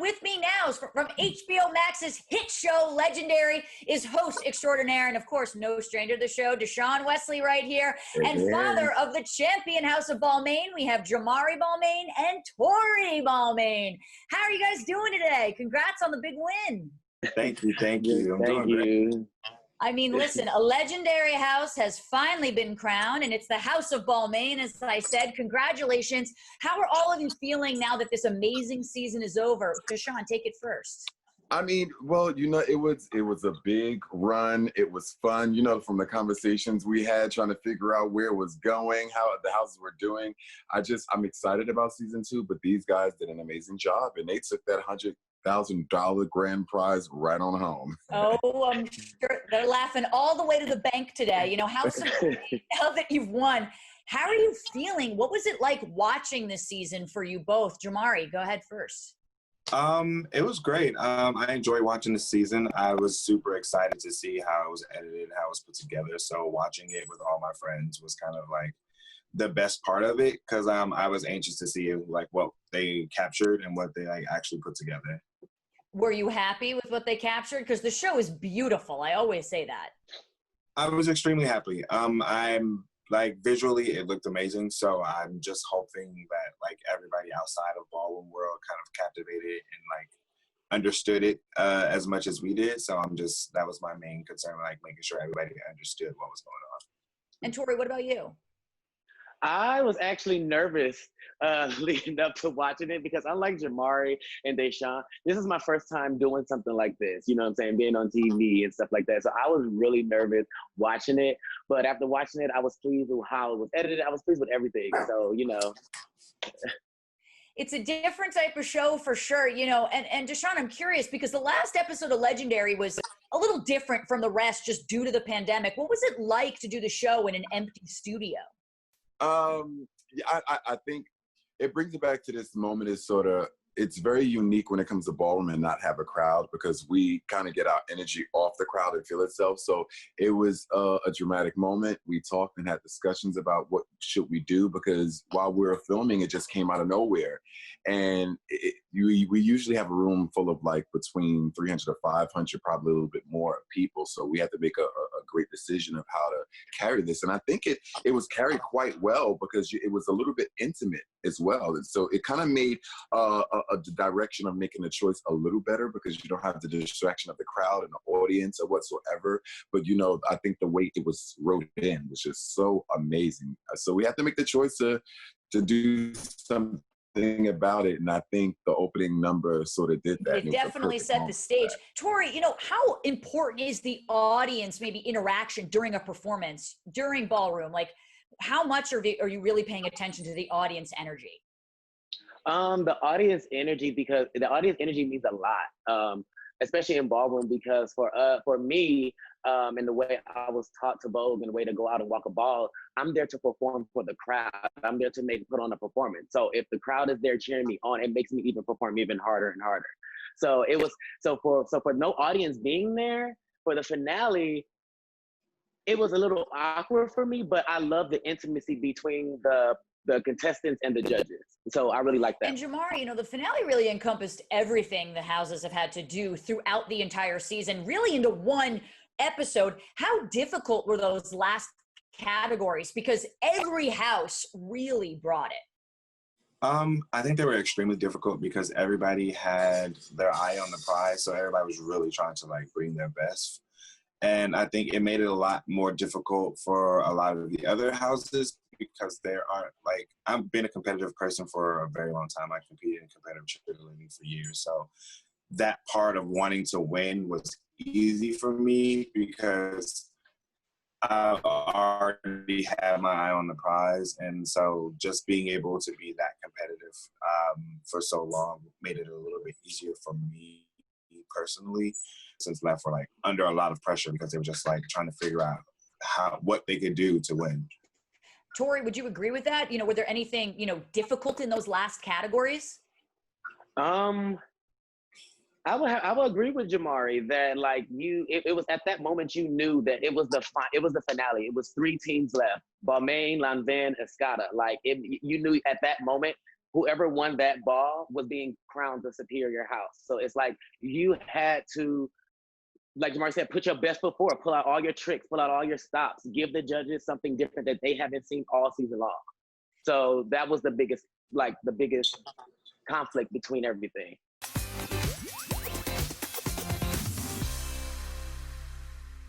With me now is from HBO Max's hit show, Legendary, is host extraordinaire and, of course, no stranger to the show, Dashaun Wesley right here, and father of the champion House of Balmain. We have Jamari Balmain and Torie Balmain. How are you guys doing today? Congrats on the big win. Thank you. I'm doing great. I mean, listen, a legendary house has finally been crowned, and it's the House of Balmain, as I said. Congratulations. How are all of you feeling now that this amazing season is over? Dashaun, take it first. I mean, well, it was a big run. It was fun, from the conversations we had, trying to figure out where it was going, how the houses were doing. I'm excited about season 2, but these guys did an amazing job, and they took that $100,000 grand prize right on home. Oh, I'm sure they're laughing all the way to the bank today. Now that you've won, how are you feeling? What was it like watching this season for you both? Jamari, go ahead first. It was great. I enjoyed watching the season. I was super excited to see how it was edited, how it was put together. So watching it with all my friends was kind of like the best part of it, because I was anxious to see like what they captured and what they actually put together. Were you happy with what they captured? Because the show is beautiful. I always say that. I was extremely happy. I'm visually it looked amazing. So I'm just hoping that everybody outside of ballroom world kind of captivated and understood it as much as we did. So that was my main concern, making sure everybody understood what was going on. And Torie, what about you? I was actually nervous leading up to watching it because unlike Jamari and Dashaun, this is my first time doing something like this, you know what I'm saying, being on TV and stuff like that. So I was really nervous watching it, but after watching it, I was pleased with how it was edited. I was pleased with everything, so, It's a different type of show for sure, and Dashaun, I'm curious because the last episode of Legendary was a little different from the rest just due to the pandemic. What was it like to do the show in an empty studio? I think it brings it back to this moment it's very unique when it comes to ballroom and not have a crowd, because we kind of get our energy off the crowd and feel itself. So it was a dramatic moment. We talked and had discussions about what should we do, because while we were filming, it just came out of nowhere. And we usually have a room full of between 300 to 500, probably a little bit more people. So we had to make a great decision of how to carry this. And I think it was carried quite well, because it was a little bit intimate as well. And so it kind of made the direction of making the choice a little better, because you don't have the distraction of the crowd and the audience or whatsoever. But, I think the way it was wrote in was just so amazing. So we have to make the choice to do something about it, and I think the opening number sort of did that. It definitely set the stage. Torie, how important is the audience maybe interaction during a performance, during ballroom? How much are you really paying attention to the audience energy? The audience energy, because the audience energy means a lot, especially in ballroom, because for me, and the way I was taught to Vogue and the way to go out and walk a ball, I'm there to perform for the crowd. I'm there to put on a performance. So if the crowd is there cheering me on, it makes me even perform even harder and harder. So for no audience being there for the finale, it was a little awkward for me, but I love the intimacy between the contestants and the judges. So I really like that. And Jamari, the finale really encompassed everything the houses have had to do throughout the entire season, really into one episode. How difficult were those last categories? Because every house really brought it. I think they were extremely difficult because everybody had their eye on the prize. So everybody was really trying to bring their best. And I think it made it a lot more difficult for a lot of the other houses, because there aren't I've been a competitive person for a very long time. I competed in competitive cheerleading for years. So that part of wanting to win was easy for me, because I already had my eye on the prize. And so just being able to be that competitive for so long made it a little bit easier for me personally, since left were under a lot of pressure, because they were just trying to figure out what they could do to win. Torie, would you agree with that? Were there anything, difficult in those last categories? I would agree with Jamari that it was at that moment you knew that it was the finale. It was 3 teams left: Balmain, Lanvin, Escada. You knew at that moment whoever won that ball was being crowned the superior house. So it's like you had to, like Jamari said, put your best foot forward, pull out all your tricks, pull out all your stops, give the judges something different that they haven't seen all season long. So that was the biggest conflict between everything.